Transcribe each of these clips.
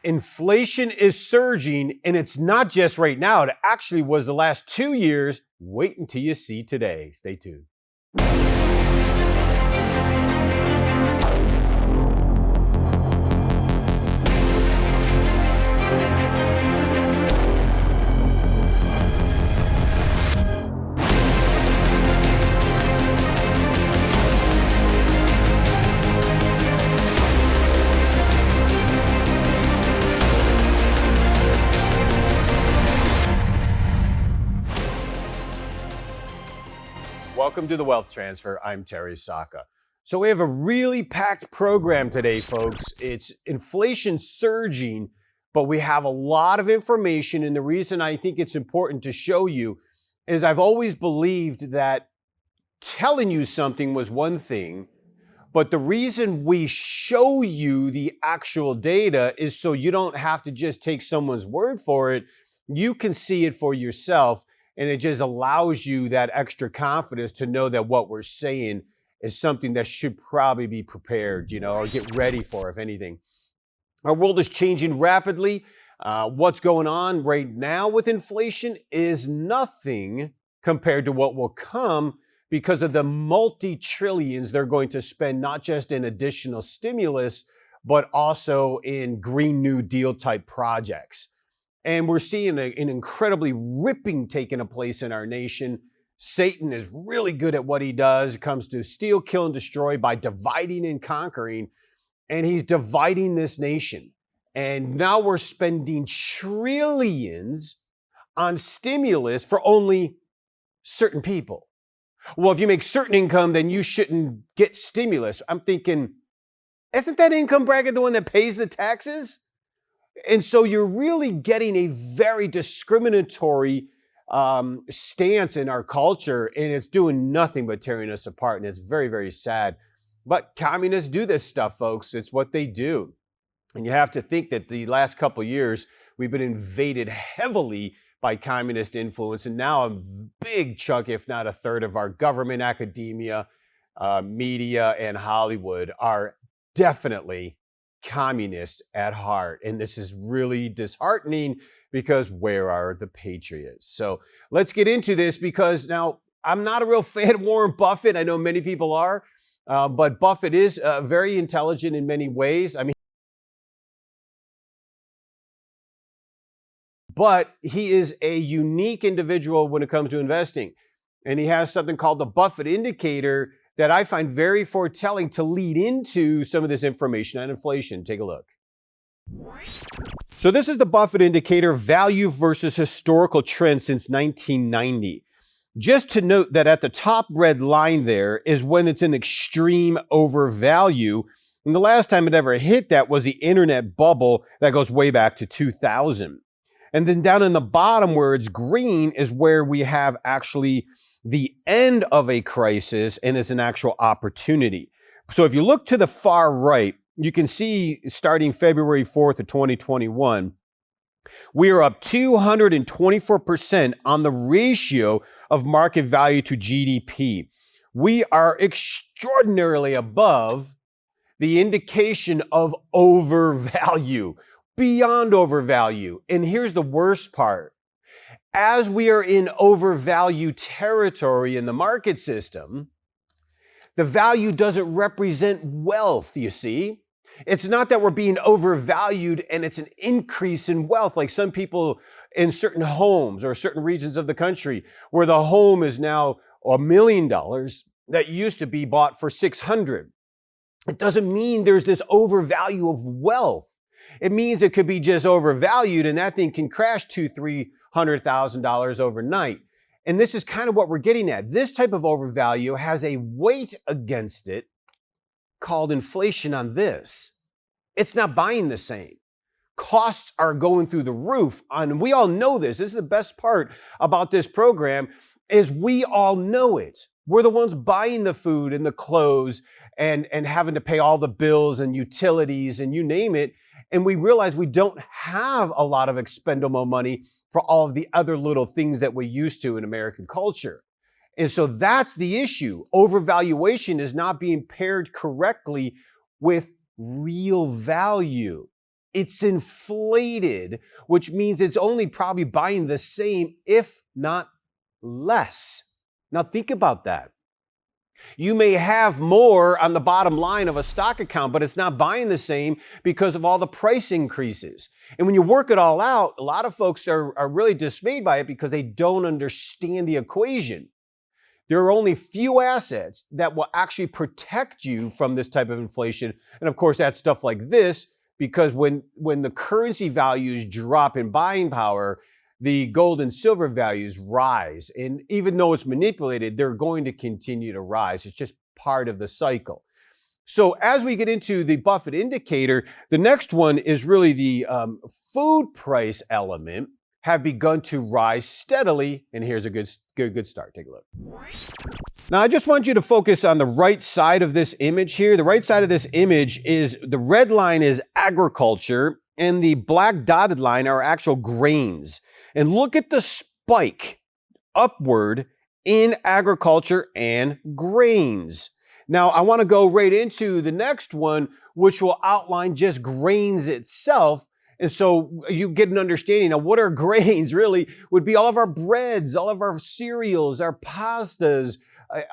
Inflation is surging, and it's not just right now. It actually was the last 2 years. Wait until you see today. Stay tuned. Welcome to the Wealth Transfer. I'm Terry Sacka. So we have a really packed program today, folks. It's inflation surging, but we have a lot of information. And the reason I think it's important to show you is I've always believed that telling you something was one thing, but the reason we show you the actual data is so you don't have to just take someone's word for it. You can see it for yourself. And it just allows you that extra confidence to know that what we're saying is something that should probably be prepared, or get ready for, if anything. Our world is changing rapidly. What's going on right now with inflation is nothing compared to what will come because of the multi-trillions they're going to spend, not just in additional stimulus, but also in Green New Deal type projects. And we're seeing an incredibly ripping taking place in our nation. Satan is really good at what he does. It comes to steal, kill, and destroy by dividing and conquering. And he's dividing this nation. And now we're spending trillions on stimulus for only certain people. Well, if you make certain income, then you shouldn't get stimulus. I'm thinking, isn't that income bracket the one that pays the taxes? And so you're really getting a very discriminatory stance in our culture, and it's doing nothing but tearing us apart, and it's very, very sad. But communists do this stuff, folks. It's what they do. And you have to think that the last couple of years, we've been invaded heavily by communist influence, and now a big chunk, if not a third, of our government, academia, media, and Hollywood are definitely communists at heart. And this is really disheartening because where are the patriots? So let's get into this, because now I'm not a real fan of Warren Buffett. I know many people are, but Buffett is very intelligent in many ways. But he is a unique individual when it comes to investing. And he has something called the Buffett Indicator that I find very foretelling to lead into some of this information on inflation. Take a look. So this is the Buffett Indicator, value versus historical trend since 1990. Just to note that at the top red line there is when it's an extreme overvalue. And the last time it ever hit that was the internet bubble that goes way back to 2000. And then down in the bottom where it's green is where we have actually the end of a crisis and is an actual opportunity. So if you look to the far right, you can see starting February 4th of 2021, we are up 224% on the ratio of market value to GDP. We are extraordinarily above the indication of overvalue, beyond overvalue. And here's the worst part. As we are in overvalue territory in the market system, the value doesn't represent wealth, you see. It's not that we're being overvalued and it's an increase in wealth, like some people in certain homes or certain regions of the country where the home is now $1 million that used to be bought for $600,000. It doesn't mean there's this overvalue of wealth. It means it could be just overvalued and that thing can crash $200,000-$300,000 overnight. And this is kind of what we're getting at. This type of overvalue has a weight against it called inflation on this. It's not buying the same. Costs are going through the roof. And we all know this. This is the best part about this program is we all know it. We're the ones buying the food and the clothes and having to pay all the bills and utilities and you name it. And we realize we don't have a lot of expendable money for all of the other little things that we used to in American culture. And so that's the issue. Overvaluation is not being paired correctly with real value. It's inflated, which means it's only probably buying the same, if not less. Now think about that. You may have more on the bottom line of a stock account, but it's not buying the same because of all the price increases. And when you work it all out, a lot of folks are really dismayed by it because they don't understand the equation. There are only few assets that will actually protect you from this type of inflation. And of course, that's stuff like this, because when the currency values drop in buying power, the gold and silver values rise. And even though it's manipulated, they're going to continue to rise. It's just part of the cycle. So as we get into the Buffett Indicator, the next one is really the food price element have begun to rise steadily. And here's a good start. Take a look. Now, I just want you to focus on the right side of this image here. The right side of this image is the red line is agriculture and the black dotted line are actual grains. And look at the spike upward in agriculture and grains. Now, I want to go right into the next one, which will outline just grains itself. And so you get an understanding of what are grains really would be all of our breads, all of our cereals, our pastas,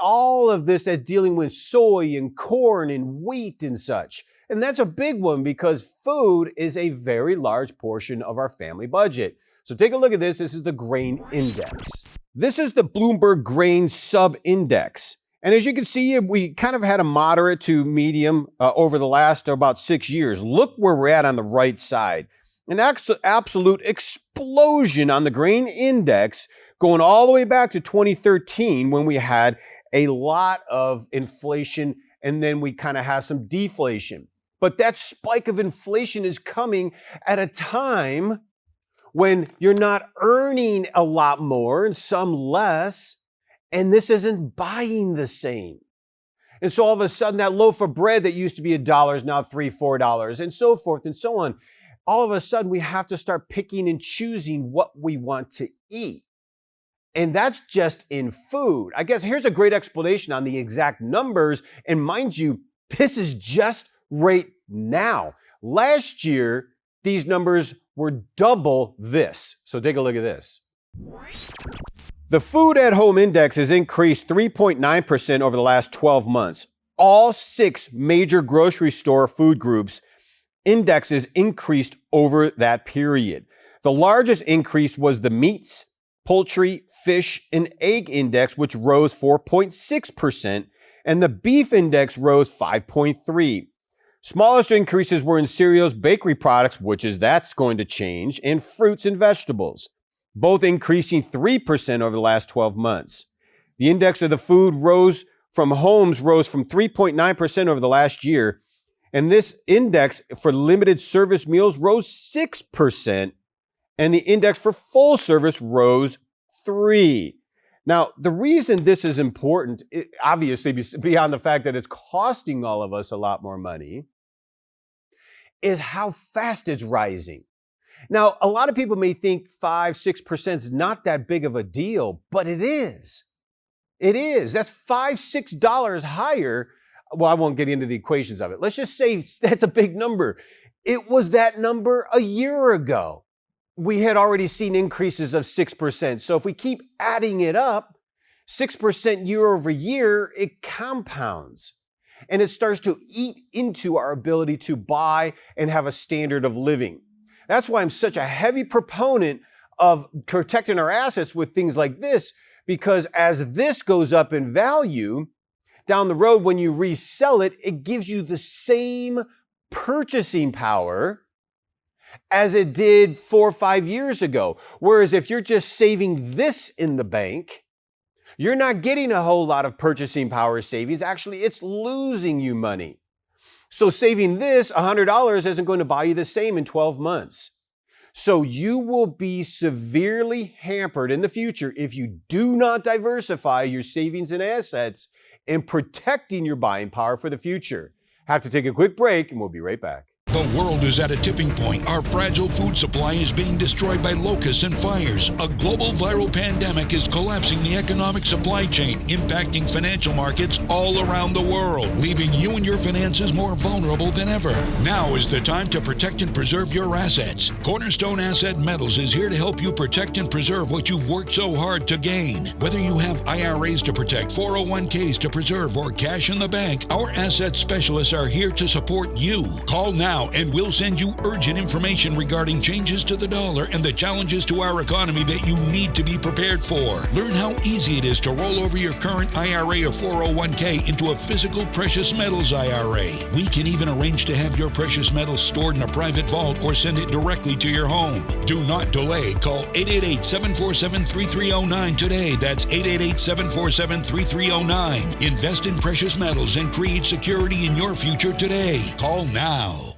all of this that's dealing with soy and corn and wheat and such. And that's a big one because food is a very large portion of our family budget. So take a look at this. This is the grain index. This is the Bloomberg grain sub-index. And as you can see, we kind of had a moderate to medium over the last about 6 years. Look where we're at on the right side. An absolute explosion on the grain index going all the way back to 2013 when we had a lot of inflation and then we kind of have some deflation. But that spike of inflation is coming at a time when you're not earning a lot more and some less, and this isn't buying the same. And so all of a sudden that loaf of bread that used to be $1 is now $3, $4, and so forth and so on. All of a sudden we have to start picking and choosing what we want to eat. And that's just in food. I guess here's a great explanation on the exact numbers. And mind you, this is just right now. Last year, these numbers were double this. So take a look at this. The food at home index has increased 3.9% over the last 12 months. All 6 major grocery store food groups indexes increased over that period. The largest increase was the meats, poultry, fish, and egg index, which rose 4.6%, and the beef index rose 5.3%. Smallest increases were in cereals, bakery products, that's going to change, and fruits and vegetables, both increasing 3% over the last 12 months. The index of the food rose from 3.9% over the last year, and this index for limited service meals rose 6%, and the index for full service rose 3%. Now, the reason this is important, obviously beyond the fact that it's costing all of us a lot more money, is how fast it's rising. Now, a lot of people may think 5-6% is not that big of a deal, but it is. It is. That's $5-6 higher. Well, I won't get into the equations of it. Let's just say that's a big number. It was that number a year ago. We had already seen increases of 6%. So if we keep adding it up, 6% year over year, it compounds. And it starts to eat into our ability to buy and have a standard of living. That's why I'm such a heavy proponent of protecting our assets with things like this, because as this goes up in value, down the road when you resell it, it gives you the same purchasing power as it did 4 or 5 years ago. Whereas if you're just saving this in the bank, you're not getting a whole lot of purchasing power savings. Actually, it's losing you money. So saving this $100 isn't going to buy you the same in 12 months. So you will be severely hampered in the future if you do not diversify your savings and assets in protecting your buying power for the future. Have to take a quick break and we'll be right back. The world is at a tipping point. Our fragile food supply is being destroyed by locusts and fires. A global viral pandemic is collapsing the economic supply chain, impacting financial markets all around the world, leaving you and your finances more vulnerable than ever. Now is the time to protect and preserve your assets. Cornerstone Asset Metals is here to help you protect and preserve what you've worked so hard to gain. Whether you have IRAs to protect, 401ks to preserve, or cash in the bank, our asset specialists are here to support you. Call now and we'll send you urgent information regarding changes to the dollar and the challenges to our economy that you need to be prepared for. Learn how easy it is to roll over your current IRA or 401k into a physical precious metals IRA. We can even arrange to have your precious metals stored in a private vault or send it directly to your home. Do not delay. Call 888-747-3309 today. That's 888-747-3309. Invest in precious metals and create security in your future today. Call now.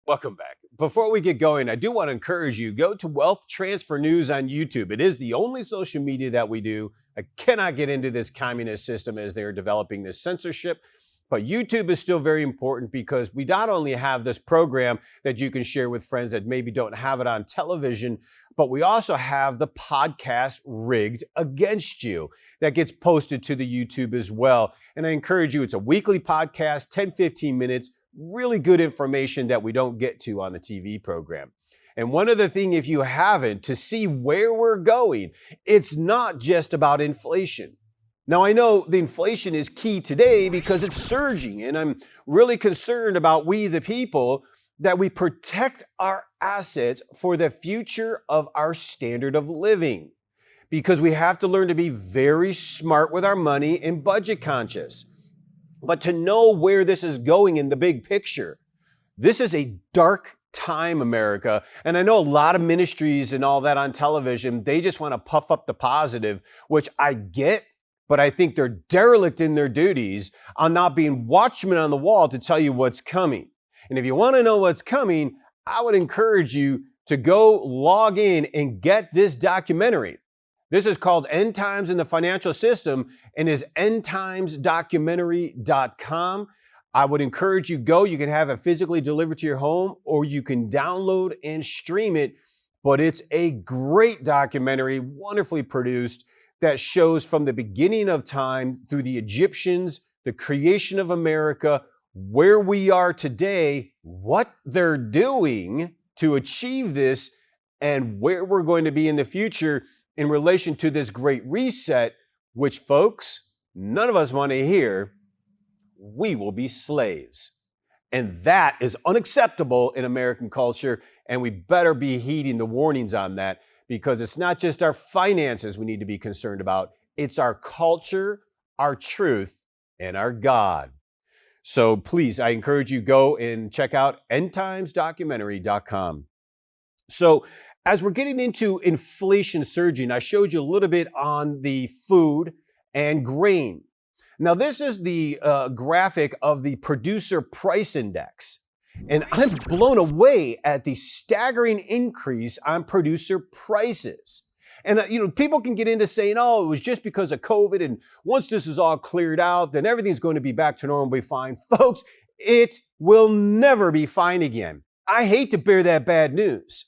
Welcome back. Before we get going, I do want to encourage you, go to Wealth Transfer News on YouTube. It is the only social media that we do. I cannot get into this communist system as they're developing this censorship, but YouTube is still very important because we not only have this program that you can share with friends that maybe don't have it on television, but we also have the podcast Rigged Against You that gets posted to the YouTube as well. And I encourage you, it's a weekly podcast, 10, 15 minutes, really good information that we don't get to on the TV program. And one other thing, if you haven't, to see where we're going, it's not just about inflation. Now, I know the inflation is key today because it's surging, and I'm really concerned about we, the people, that we protect our assets for the future of our standard of living, because we have to learn to be very smart with our money and budget conscious. But to know where this is going in the big picture, this is a dark time, America. And I know a lot of ministries and all that on television, they just want to puff up the positive, which I get, but I think they're derelict in their duties on not being watchmen on the wall to tell you what's coming. And if you want to know what's coming, I would encourage you to go log in and get this documentary. This is called End Times in the Financial System and is endtimesdocumentary.com. I would encourage you go. You can have it physically delivered to your home or you can download and stream it. But it's a great documentary, wonderfully produced, that shows from the beginning of time through the Egyptians, the creation of America, where we are today, what they're doing to achieve this, and where we're going to be in the future in relation to this great reset, which, folks, none of us want to hear. We will be slaves. And that is unacceptable in American culture, and we better be heeding the warnings on that, because it's not just our finances we need to be concerned about, it's our culture, our truth, and our God. So please, I encourage you, go and check out endtimesdocumentary.com. So as we're getting into inflation surging, I showed you a little bit on the food and grain. Now, this is the graphic of the producer price index. And I'm blown away at the staggering increase on producer prices. And, people can get into saying, oh, it was just because of COVID. And once this is all cleared out, then everything's going to be back to normal, be fine. Folks, it will never be fine again. I hate to bear that bad news.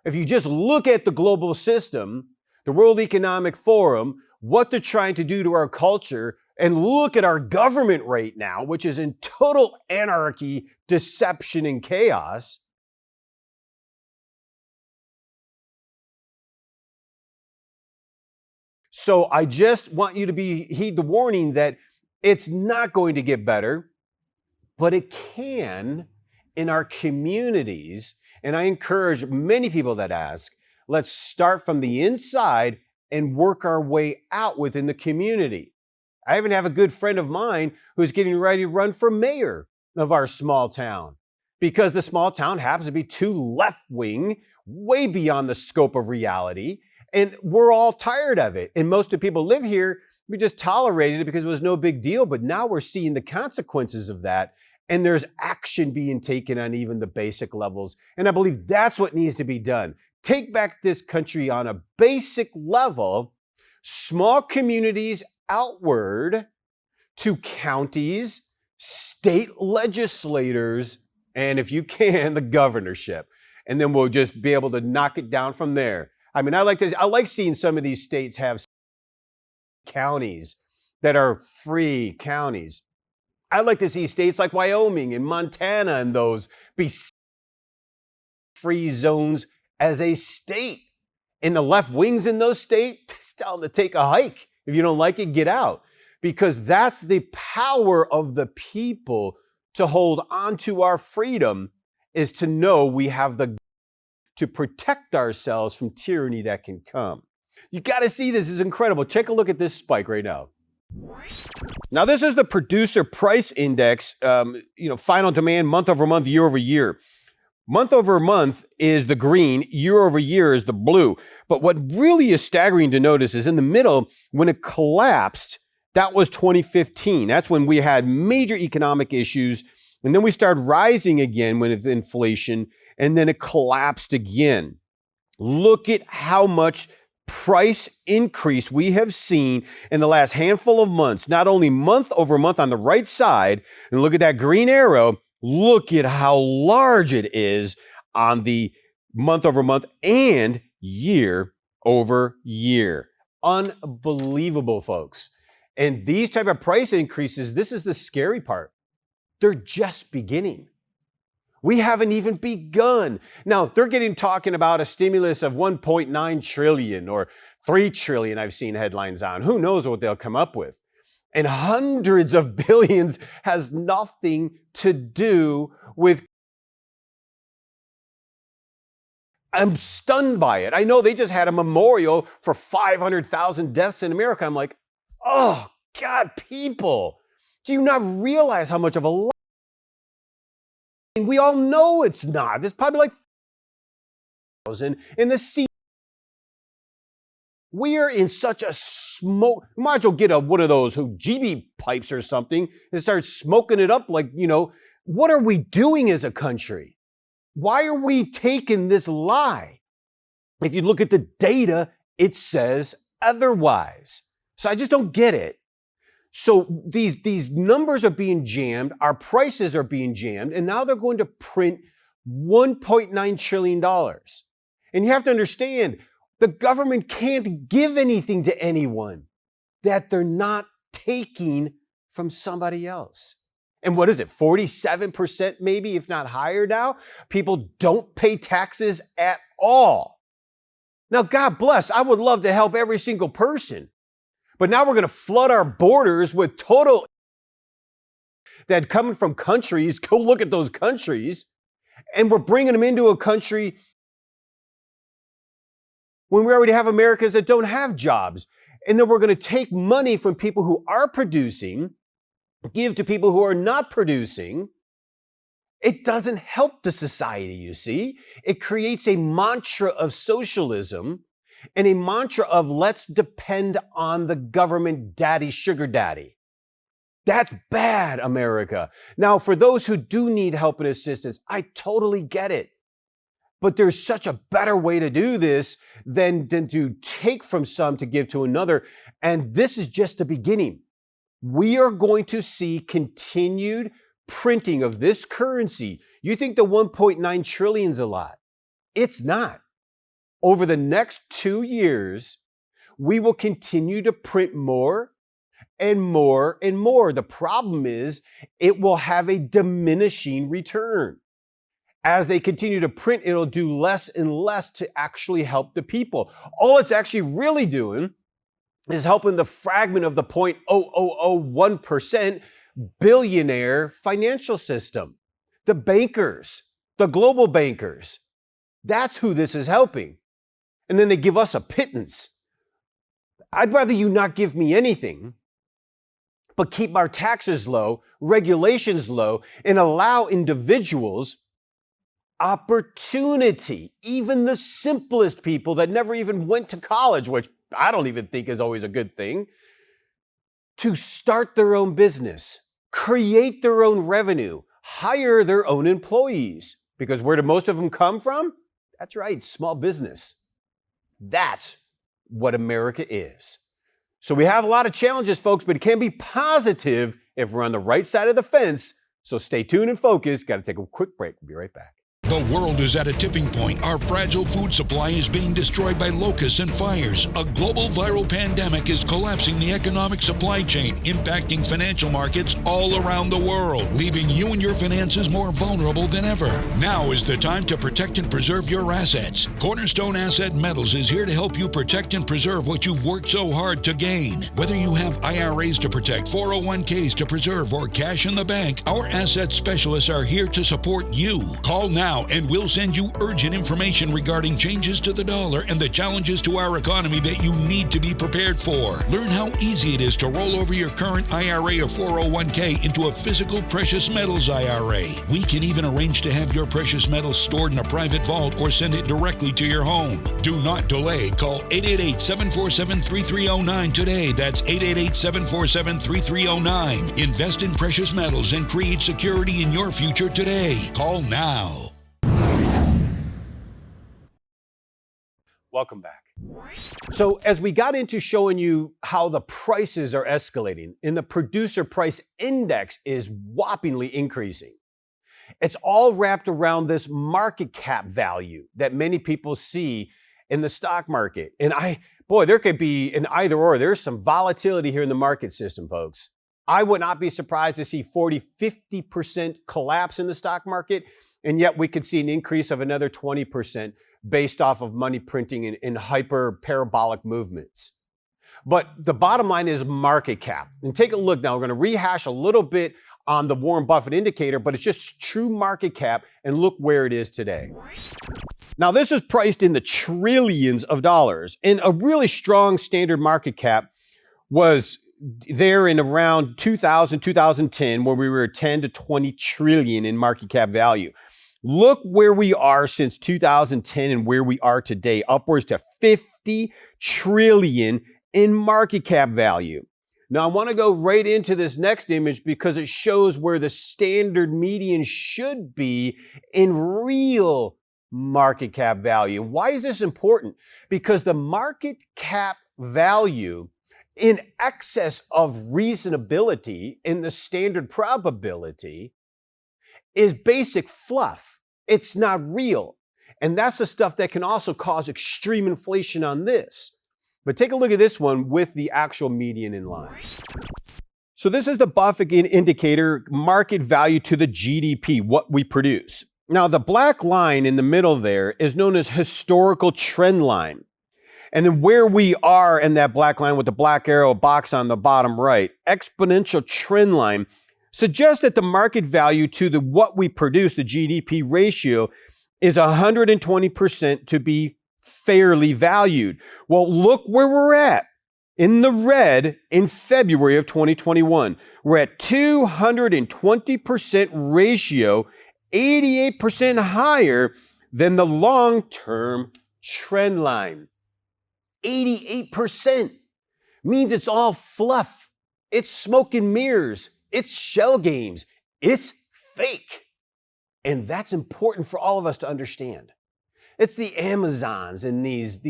If you just look at the global system, the World Economic Forum, what they're trying to do to our culture, and look at our government right now, which is in total anarchy, deception, and chaos. So I just want you to heed the warning that it's not going to get better, but it can in our communities. And I encourage many people that ask, let's start from the inside and work our way out within the community. I even have a good friend of mine who's getting ready to run for mayor of our small town because the small town happens to be too left-wing, way beyond the scope of reality. And we're all tired of it. And most of the people live here, we just tolerated it because it was no big deal. But now we're seeing the consequences of that. And there's action being taken on even the basic levels. And I believe that's what needs to be done. Take back this country on a basic level, small communities outward, to counties, state legislators, and if you can, the governorship. And then we'll just be able to knock it down from there. I mean, I like seeing some of these states have counties that are free counties. I like to see states like Wyoming and Montana and those be free zones as a state. And the left wings in those states, tell them to take a hike. If you don't like it, get out. Because that's the power of the people to hold on to our freedom, is to know we have the to protect ourselves from tyranny that can come. You got to see this. Is incredible. Take a look at this spike right now. Now, this is the producer price index, final demand month over month, year over year. Month over month is the green, year over year is the blue. But what really is staggering to notice is in the middle, when it collapsed, that was 2015. That's when we had major economic issues. And then we started rising again with inflation, and then it collapsed again. Look at how much price increase we have seen in the last handful of months, not only month over month on the right side, and look at that green arrow, look at how large it is on the month over month and year over year. Unbelievable, folks. And these type of price increases, this is the scary part. They're just beginning. We haven't even begun. Now, they're talking about a stimulus of 1.9 trillion or 3 trillion I've seen headlines on. Who knows what they'll come up with? And hundreds of billions has nothing to do with. I'm stunned by it. I know they just had a memorial for 500,000 deaths in America. I'm like, oh, God, people, do you not realize how much of a lie? And we all know it's not. There's probably like 1,000 in the sea. We are in such a smoke. Might as well get one of those GB pipes or something and start smoking it up like, what are we doing as a country? Why are we taking this lie? If you look at the data, it says otherwise. So I just don't get it. So these numbers are being jammed, our prices are being jammed, and now they're going to print $1.9 trillion. And you have to understand, the government can't give anything to anyone that they're not taking from somebody else. And what is it, 47% maybe, if not higher now? People don't pay taxes at all. Now, God bless, I would love to help every single person. But now we're going to flood our borders with total that coming from countries. Go look at those countries. And we're bringing them into a country when we already have Americans that don't have jobs. And then we're going to take money from people who are producing, give to people who are not producing. It doesn't help the society, you see. It creates a mantra of socialism and a mantra of let's depend on the government daddy, sugar daddy. That's bad, America. Now, for those who do need help and assistance, I totally get it. But there's such a better way to do this than to take from some to give to another. And this is just the beginning. We are going to see continued printing of this currency. You think the 1.9 trillion is a lot? It's not. Over the next 2 years, we will continue to print more and more and more. The problem is it will have a diminishing return. As they continue to print, it'll do less and less to actually help the people. All it's actually really doing is helping the fragment of the 0.0001% billionaire financial system. The bankers, the global bankers. That's who this is helping. And then they give us a pittance. I'd rather you not give me anything, but keep our taxes low, regulations low, and allow individuals opportunity. Even the simplest people that never even went to college, which I don't even think is always a good thing, to start their own business, create their own revenue, hire their own employees. Because where do most of them come from? That's right, small business. That's what America is. So we have a lot of challenges, folks, but it can be positive if we're on the right side of the fence. So stay tuned and focus. Got to take a quick break. We'll be right back. The world is at a tipping point. Our fragile food supply is being destroyed by locusts and fires. A global viral pandemic is collapsing the economic supply chain, impacting financial markets all around the world, leaving you and your finances more vulnerable than ever. Now is the time to protect and preserve your assets. Cornerstone Asset Metals is here to help you protect and preserve what you've worked so hard to gain. Whether you have IRAs to protect, 401ks to preserve, or cash in the bank, our asset specialists are here to support you. Call now and we'll send you urgent information regarding changes to the dollar and the challenges to our economy that you need to be prepared for. Learn how easy it is to roll over your current IRA or 401k into a physical precious metals IRA. We can even arrange to have your precious metals stored in a private vault or send it directly to your home. Do not delay. Call 888-747-3309 today. That's 888-747-3309. Invest in precious metals and create security in your future today. Call now. Welcome back. So as we got into showing you how the prices are escalating and the producer price index is whoppingly increasing, it's all wrapped around this market cap value that many people see in the stock market. And there could be an either or. There's some volatility here in the market system, folks. I would not be surprised to see 40, 50% collapse in the stock market, and yet we could see an increase of another 20% based off of money printing in hyper parabolic movements. But the bottom line is market cap. And take a look now. We're going to rehash a little bit on the Warren Buffett indicator, but it's just true market cap, and look where it is today. Now, this is priced in the trillions of dollars, and a really strong standard market cap was there in around 2010, where we were 10 to 20 trillion in market cap value. Look where we are since 2010 and where we are today, upwards to 50 trillion in market cap value. Now, I want to go right into this next image because it shows where the standard median should be in real market cap value. Why is this important? Because the market cap value in excess of reasonability in the standard probability is basic fluff. It's not real. And that's the stuff that can also cause extreme inflation on this. But take a look at this one with the actual median in line. So this is the Buffett Indicator, market value to the GDP, what we produce. Now, the black line in the middle there is known as historical trend line. And then where we are in that black line with the black arrow box on the bottom right, exponential trend line, suggests that the market value to the what we produce, the GDP ratio, is 120% to be fairly valued. Well, look where we're at in the red in February of 2021. We're at 220% ratio, 88% higher than the long-term trend line. 88% means it's all fluff. It's smoke and mirrors. It's shell games. It's fake. And that's important for all of us to understand. It's the Amazons and these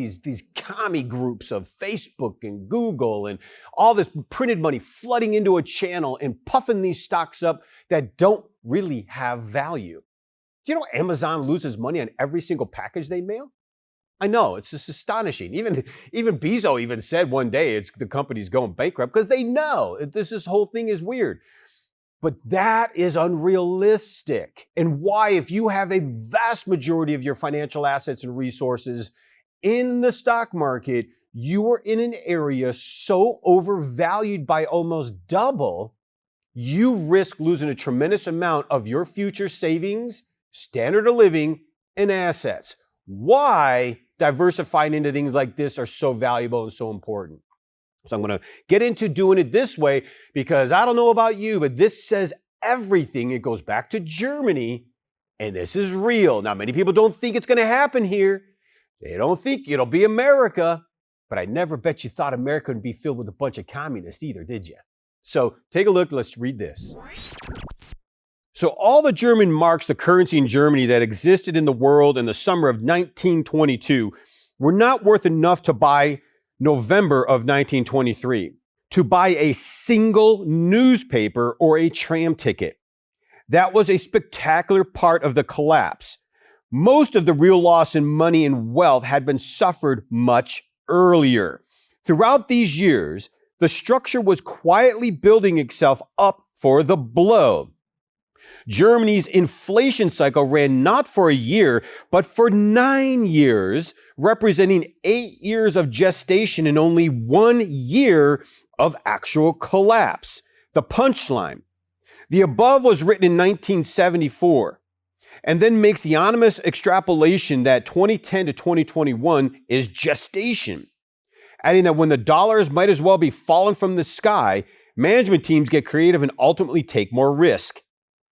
commie groups of Facebook and Google and all this printed money flooding into a channel and puffing these stocks up that don't really have value. Do you know Amazon loses money on every single package they mail? I know, it's just astonishing. Even Bezos even said one day the company's going bankrupt because they know this whole thing is weird. But that is unrealistic. And why, if you have a vast majority of your financial assets and resources in the stock market, you are in an area so overvalued by almost double, you risk losing a tremendous amount of your future savings, standard of living, and assets. Why diversifying into things like this are so valuable and so important. So I'm going to get into doing it this way because I don't know about you, but this says everything. It goes back to Germany, and this is real. Now, many people don't think it's going to happen here. They don't think it'll be America, but I never bet you thought America would be filled with a bunch of communists either, did you? So take a look. Let's read this. So all the German marks, the currency in Germany that existed in the world in the summer of 1922, were not worth enough to buy November of 1923, to buy a single newspaper or a tram ticket. That was a spectacular part of the collapse. Most of the real loss in money and wealth had been suffered much earlier. Throughout these years, the structure was quietly building itself up for the blow. Germany's inflation cycle ran not for a year, but for 9 years, representing 8 years of gestation and only 1 year of actual collapse. The punchline: the above was written in 1974, and then makes the ominous extrapolation that 2010 to 2021 is gestation, adding that when the dollars might as well be falling from the sky, management teams get creative and ultimately take more risk.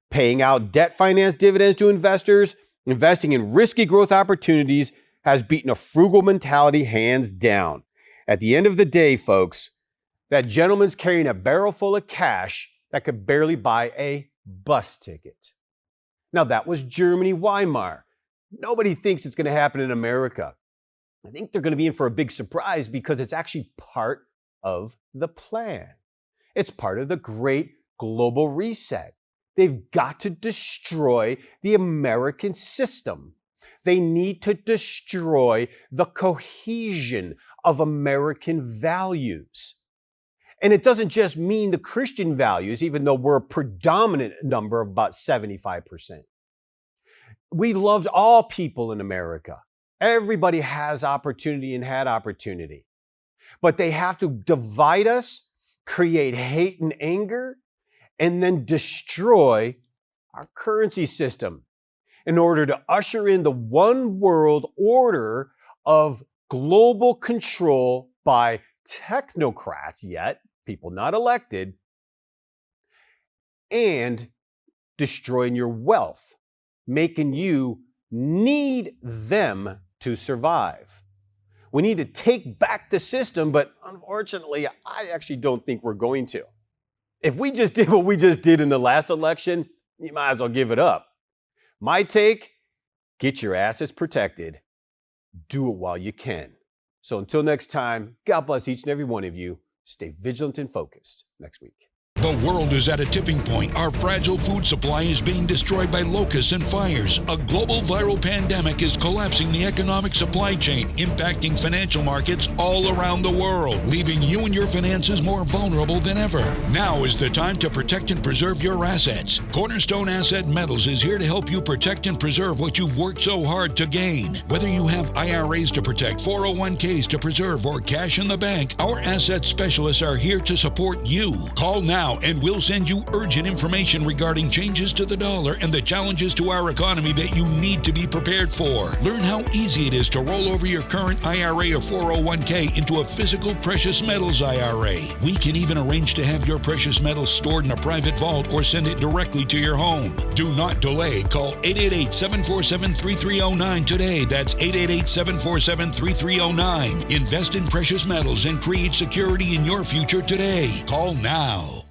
Paying out debt finance dividends to investors, investing in risky growth opportunities has beaten a frugal mentality hands down. At the end of the day, folks, that gentleman's carrying a barrel full of cash that could barely buy a bus ticket. Now, that was Germany, Weimar. Nobody thinks it's going to happen in America. I think they're going to be in for a big surprise because it's actually part of the plan. It's part of the great global reset. They've got to destroy the American system. They need to destroy the cohesion of American values. And it doesn't just mean the Christian values, even though we're a predominant number of about 75%. We loved all people in America. Everybody has opportunity and had opportunity. But they have to divide us, create hate and anger, and then destroy our currency system in order to usher in the one world order of global control by technocrats, yet people not elected, and destroying your wealth, making you need them to survive. We need to take back the system, but unfortunately, I actually don't think we're going to. If we just did what we just did in the last election, you might as well give it up. My take: get your assets protected. Do it while you can. So until next time, God bless each and every one of you. Stay vigilant and focused next week. The world is at a tipping point. Our fragile food supply is being destroyed by locusts and fires. A global viral pandemic is collapsing the economic supply chain, impacting financial markets all around the world, leaving you and your finances more vulnerable than ever. Now is the time to protect and preserve your assets. Cornerstone Asset Metals is here to help you protect and preserve what you've worked so hard to gain. Whether you have IRAs to protect, 401ks to preserve, or cash in the bank, our asset specialists are here to support you. Call now and we'll send you urgent information regarding changes to the dollar and the challenges to our economy that you need to be prepared for. Learn how easy it is to roll over your current IRA or 401k into a physical precious metals IRA. We can even arrange to have your precious metals stored in a private vault or send it directly to your home. Do not delay. Call 888-747-3309 today. That's 888-747-3309. Invest in precious metals and create security in your future today. Call now.